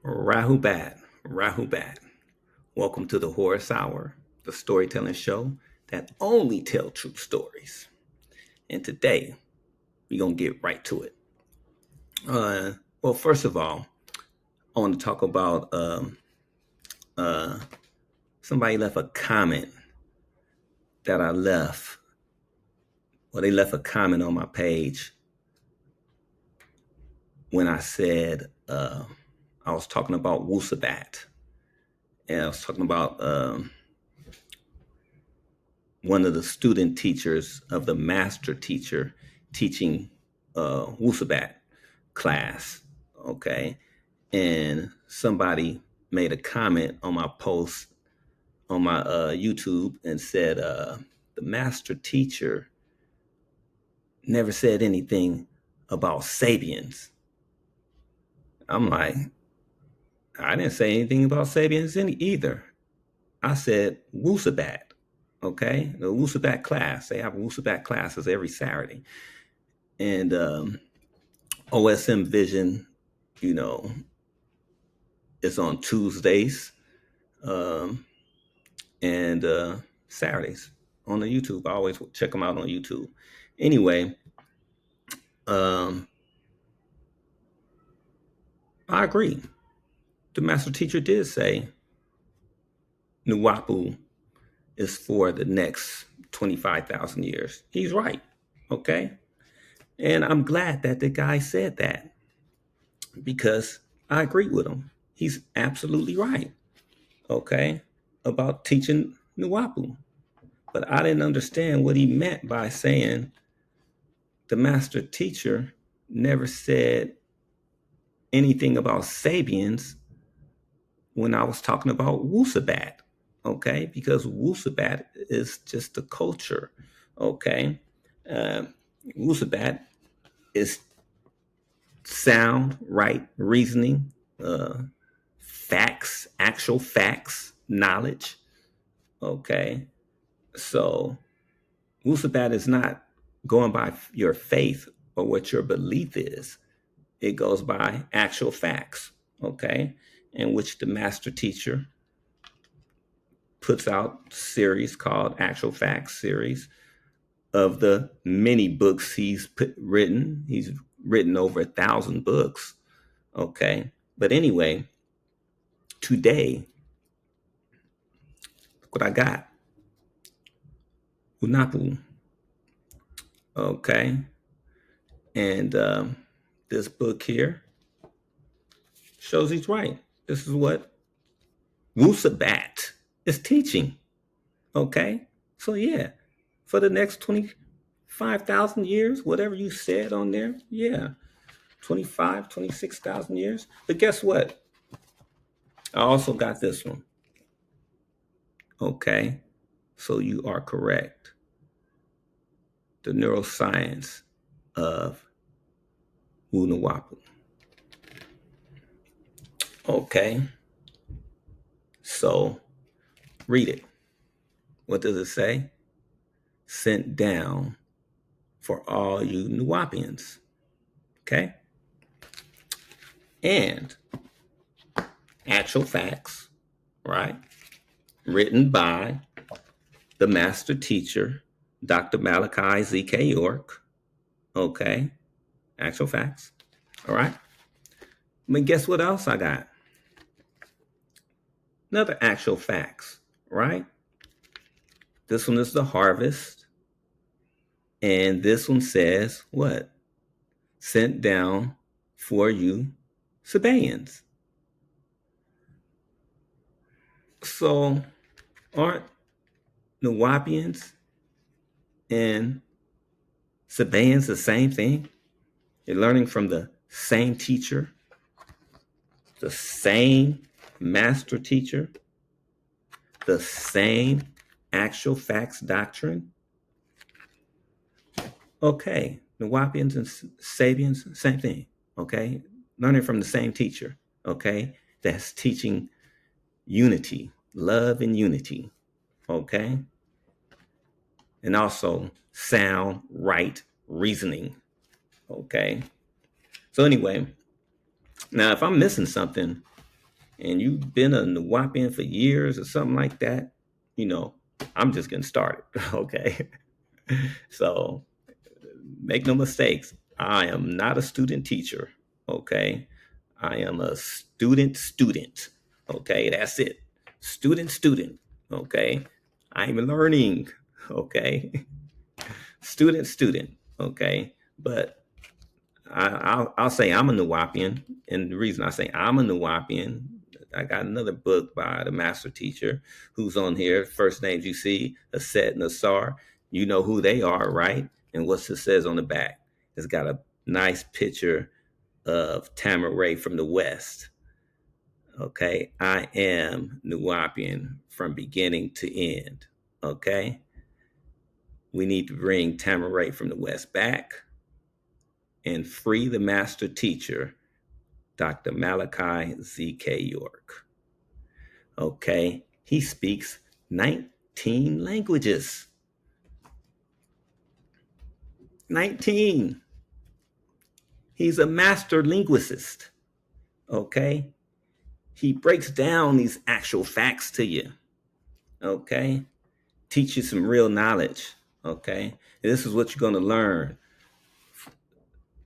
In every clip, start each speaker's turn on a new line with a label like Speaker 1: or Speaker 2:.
Speaker 1: Rahubat, Rahubat. Welcome to the Horus Hour, the storytelling show that only tell true stories. And today, we're going to get right to it. Well, first of all, I want to talk about uh, somebody left a comment that I left. Well, they left a comment on my page when I said I was talking about Wusabat. And I was talking about one of the student teachers of the master teacher teaching Wusabat class. Okay. And somebody made a comment on my post on my YouTube and said the master teacher never said anything about Sabians. I'm like, I didn't say anything about Sabians either. I said Wusabat. Okay, the Wusabat class. They have Wusabat classes every Saturday, and OSM Vision, you know, is on Tuesdays um, and Saturdays on the YouTube. I always check them out on YouTube. Anyway, um, I agree. The master teacher did say Nuwapu is for the next 25,000 years. He's right. Okay. And I'm glad that the guy said that because I agree with him. He's absolutely right. Okay. About teaching Nuwapu. But I didn't understand what he meant by saying the master teacher never said anything about Sabians when I was talking about Wusabat. Okay. Because Wusabat is just the culture. Okay. Uh, Wusabat is sound, right reasoning, facts, actual facts, knowledge. Okay. So Wusabat is not going by your faith or what your belief is. It goes by actual facts. Okay. In which the master teacher puts out series called Actual Facts series of the many books written. He's written over 1,000 books. Okay. But anyway, today, look what I got. Unapu. Okay. And this book here shows he's right. This is what Wusabat is teaching. Okay. So, yeah, for the next 25,000 years, whatever you said on there, yeah, 25, 26,000 years. But guess what? I also got this one. Okay. So you are correct. The neuroscience of Wunuwapu. Okay. So read it. What does it say? Sent down for all you Nuwapians. Okay. And actual facts, right? Written by the master teacher, Dr. Malachi Z.K. York. Okay. Actual facts. All right. But guess what else I got? Another actual facts, right? This one is the harvest. And this one says what? Sent down for you Sabaeans. So aren't Nuwapians and Sabaeans the same thing? You're learning from the same teacher, the same master teacher, the same actual facts doctrine. Okay, Nuwapians and Sabians, same thing. Okay, learning from the same teacher. Okay, that's teaching unity, love and unity. Okay, and also sound, right reasoning. Okay, so anyway, now if I'm missing something, and you've been a Nuwapian for years or something like that, you know, I'm just getting started. Okay. So make no mistakes. I am not a student teacher. Okay. I am a student. Okay. That's it. Student. Okay. I'm learning. Okay. Student. Okay. But I'll say I'm a Nuwapian. And the reason I say I'm a Nuwapian, I got another book by the master teacher who's on here. First names you see, Aset and Asar. You know who they are, right? And what it says on the back. It's got a nice picture of Tamaray from the West. Okay. I am Nuwapian from beginning to end. Okay. We need to bring Tamaray from the West back and free the master teacher, Dr. Malachi Z.K. York. Okay, he speaks 19 languages. 19. He's a master linguist. Okay, he breaks down these actual facts to you. Okay, teach you some real knowledge. Okay, and this is what you're going to learn.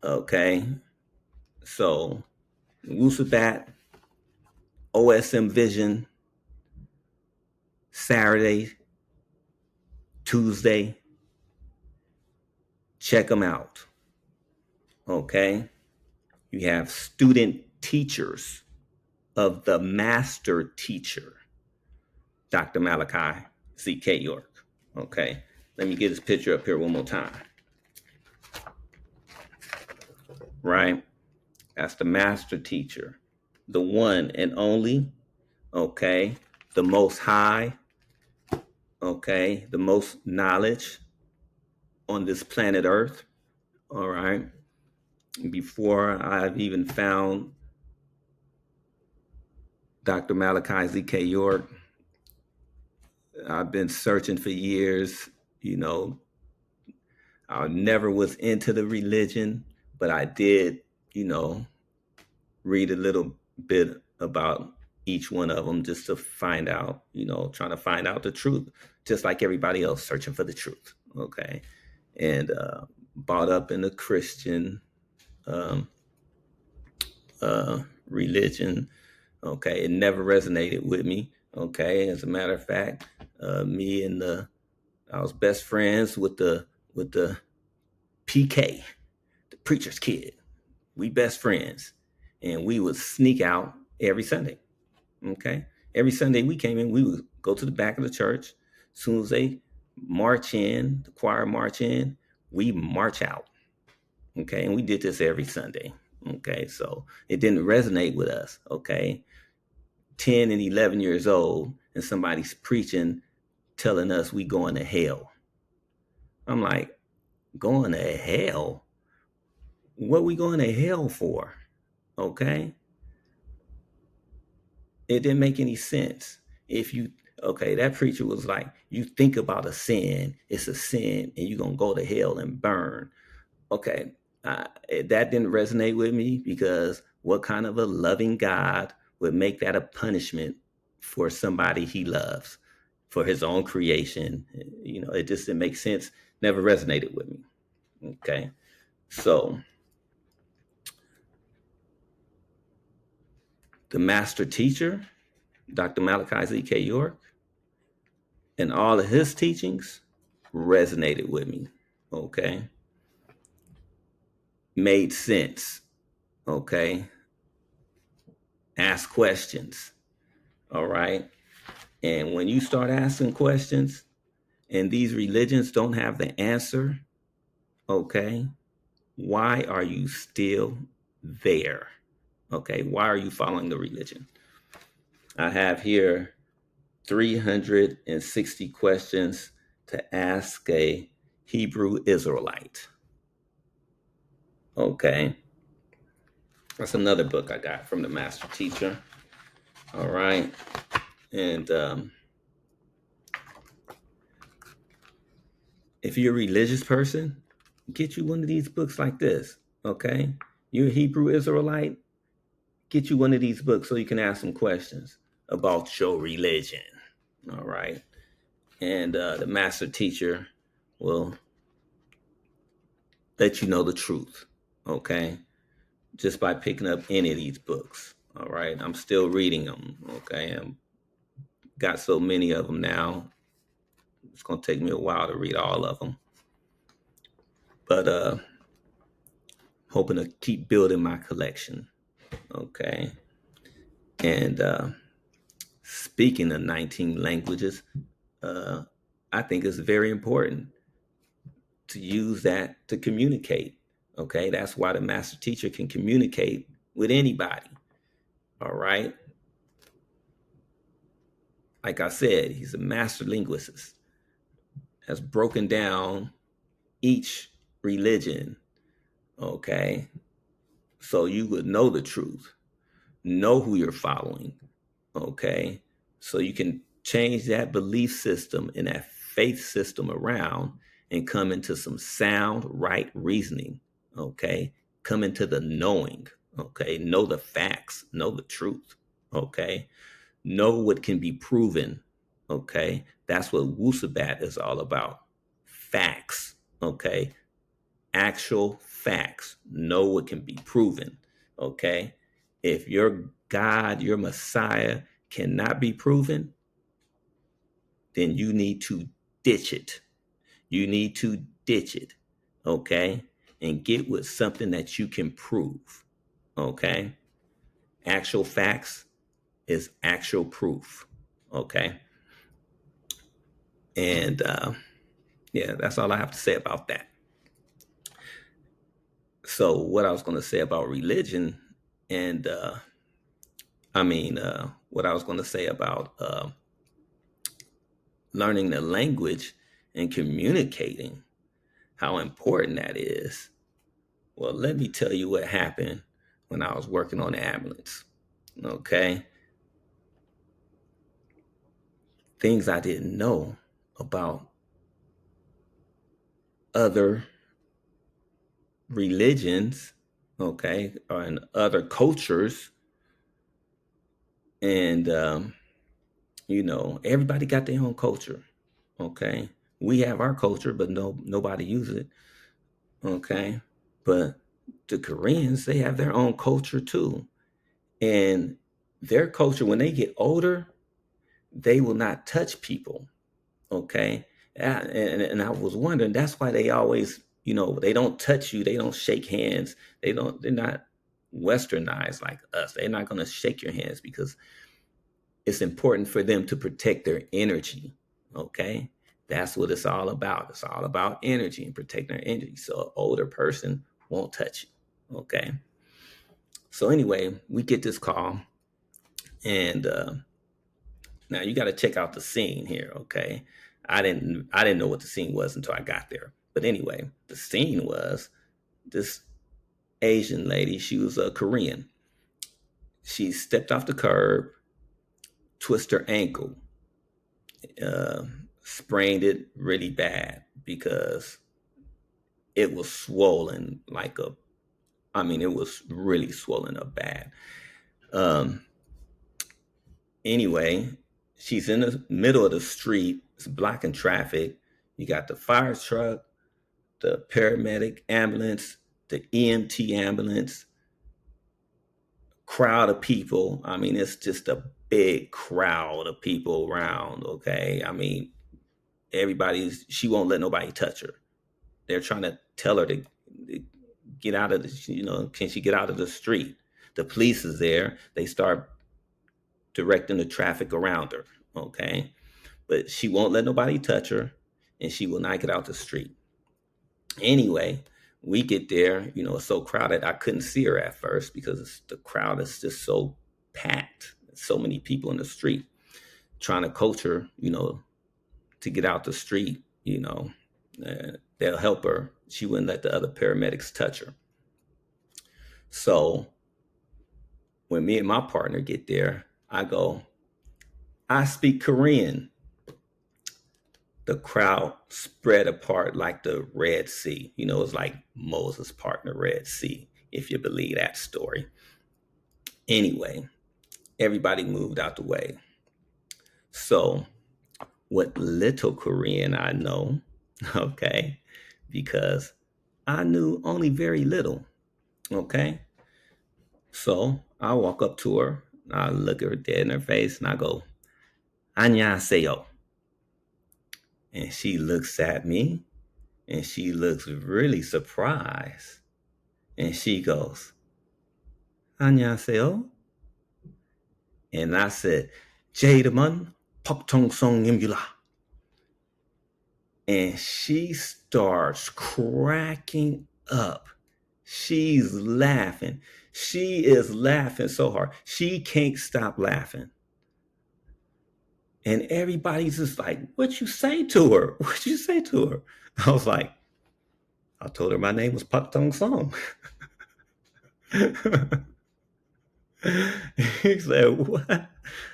Speaker 1: Okay, so Wusabat, OSM Vision, Saturday, Tuesday. Check them out. Okay. You have student teachers of the master teacher, Dr. Malachi Z.K. York. Okay. Let me get his picture up here one more time. Right. That's the master teacher, the one and only. Okay. The most high. Okay. The most knowledge on this planet Earth. All right. Before I've even found Dr. Malachi Z.K. York, I've been searching for years. You know, I never was into the religion, but I did, you know, read a little bit about each one of them just to find out, you know, trying to find out the truth, just like everybody else searching for the truth. Okay. And brought up in the Christian um, religion. Okay. It never resonated with me. Okay. As a matter of fact, I was best friends with the PK, the preacher's kid. We best friends, and we would sneak out every Sunday. Okay, every Sunday we came in, we would go to the back of the church. As soon as they march in, the choir march in, we march out. Okay, and we did this every Sunday. Okay, so it didn't resonate with us. Okay, 10 and 11 years old, and somebody's preaching, telling us we going to hell. I'm like, going to hell? What we going to hell for? Okay, it didn't make any sense. If you Okay, that preacher was like, you think about a sin, it's a sin, and you're gonna go to hell and burn. Okay, that didn't resonate with me because what kind of a loving God would make that a punishment for somebody he loves, for his own creation? You know, it just didn't make sense. Never resonated with me. Okay, so the master teacher, Dr. Malachi Z.K. York, and all of his teachings resonated with me. Okay, made sense. Okay, ask questions. All right, and when you start asking questions and these religions don't have the answer, okay, why are you still there? Okay, why are you following the religion? I have here 360 questions to ask a Hebrew Israelite. Okay, that's another book I got from the master teacher. All right, and if you're a religious person, get you one of these books like this. Okay, you're a Hebrew Israelite, get you one of these books so you can ask some questions about your religion. All right. And the master teacher will let you know the truth. Okay. Just by picking up any of these books. All right. I'm still reading them. Okay. I've got so many of them now. It's going to take me a while to read all of them. But hoping to keep building my collection. Okay. And speaking of 19 languages, I think it's very important to use that to communicate. Okay. That's why the master teacher can communicate with anybody. All right. Like I said, he's a master linguist, has broken down each religion. Okay. So you would know the truth, know who you're following. Okay. So you can change that belief system and that faith system around and come into some sound, right reasoning. Okay. Come into the knowing. Okay. Know the facts, know the truth. Okay. Know what can be proven. Okay. That's what Wusabat is all about. Facts. Okay. Actual facts. Know what can be proven. Okay. If your God, your Messiah cannot be proven, then you need to ditch it. You need to ditch it. Okay. And get with something that you can prove. Okay. Actual facts is actual proof. Okay. And yeah, that's all I have to say about that. So, what I was going to say about religion, and what I was going to say about learning the language and communicating, how important that is. Well, let me tell you what happened when I was working on the ambulance. Okay. Things I didn't know about other religions, okay, and other cultures. And, everybody got their own culture. Okay. We have our culture, but nobody uses it. Okay. But the Koreans, they have their own culture too. And their culture, when they get older, they will not touch people. Okay. And I was wondering, that's why they always, they don't touch you. They don't shake hands. They're not westernized like us. They're not going to shake your hands because it's important for them to protect their energy. Okay. That's what it's all about. It's all about energy and protecting their energy. So an older person won't touch you. Okay. So anyway, we get this call, and now you got to check out the scene here. Okay. I didn't know what the scene was until I got there. But anyway, the scene was this Asian lady. She was a Korean. She stepped off the curb, twisted her ankle, uh, sprained it really bad because it was swollen it was really swollen up bad. Um, anyway, she's in the middle of the street. It's blocking traffic. You got the fire truck, the paramedic ambulance, the EMT ambulance, crowd of people. It's just a big crowd of people around. Okay. She won't let nobody touch her. They're trying to tell her to get out of can she get out of the street? The police is there. They start directing the traffic around her. Okay. But she won't let nobody touch her, and she will not get out the street. Anyway, we get there, it's so crowded. I couldn't see her at first because the crowd is just so packed. So many people in the street trying to coach her, to get out the street, they'll help her. She wouldn't let the other paramedics touch her. So when me and my partner get there, I go, I speak Korean. The crowd spread apart like the Red Sea. It's like Moses parting the Red Sea, if you believe that story. Anyway, everybody moved out the way. So, what little Korean I know, okay, because I knew only very little, okay? So, I walk up to her, I look her dead in her face, and I go, 안녕하세요. And she looks at me, and she looks really surprised. And she goes, 안녕하세요. And I said, 제 이름은 박통성입니다. And she starts cracking up. She's laughing. She is laughing so hard. She can't stop laughing. And everybody's just like, what you say to her? What you say to her? I was like, I told her my name was Pak Tong Song. He said, what?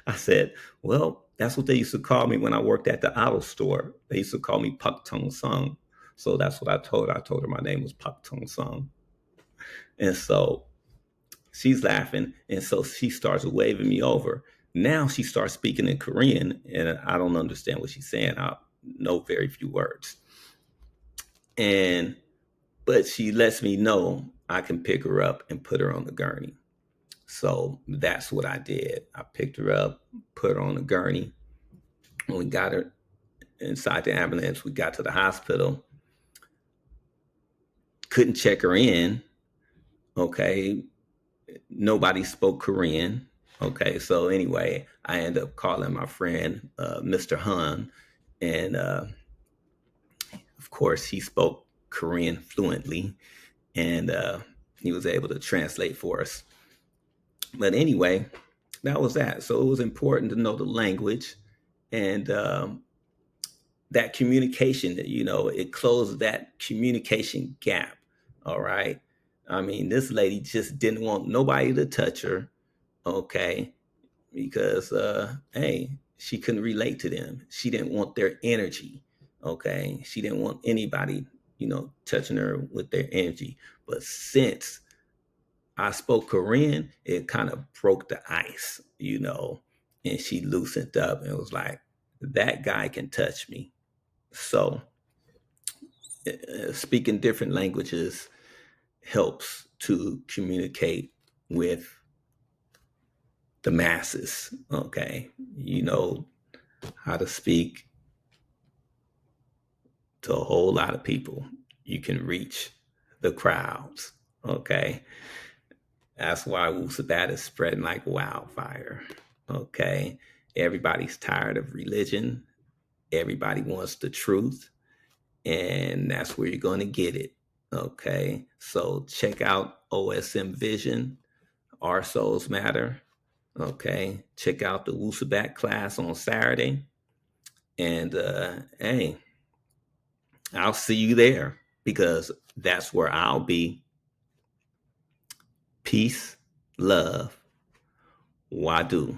Speaker 1: I said, well, that's what they used to call me when I worked at the auto store. They used to call me Pak Tong Song. So that's what I told her. I told her my name was Pak Tong Song. And so she's laughing. And so she starts waving me over. Now she starts speaking in Korean, and I don't understand what she's saying. I know very few words. But she lets me know I can pick her up and put her on the gurney. So that's what I did. I picked her up, put her on the gurney. When we got her inside the ambulance, we got to the hospital. Couldn't check her in. Okay. Nobody spoke Korean. Okay. So anyway, I ended up calling my friend, Mr. Han. And of course, he spoke Korean fluently. And he was able to translate for us. But anyway, that was that. So it was important to know the language, and that communication. It closed that communication gap. All right. I mean, this lady just didn't want nobody to touch her. Okay, because hey, she couldn't relate to them. She didn't want their energy. Okay, she didn't want anybody, touching her with their energy. But since I spoke Korean, it kind of broke the ice, and she loosened up and was like, that guy can touch me. So, speaking different languages helps to communicate with the masses. Okay. You know how to speak to a whole lot of people. You can reach the crowds. Okay. That's why Wusabat is spreading like wildfire. Okay. Everybody's tired of religion. Everybody wants the truth. And that's where you're going to get it. Okay. So check out OSM Vision, Our Souls Matter. Okay. Check out the Wusabat class on Saturday. And hey, I'll see you there because that's where I'll be. Peace, love, Wadu.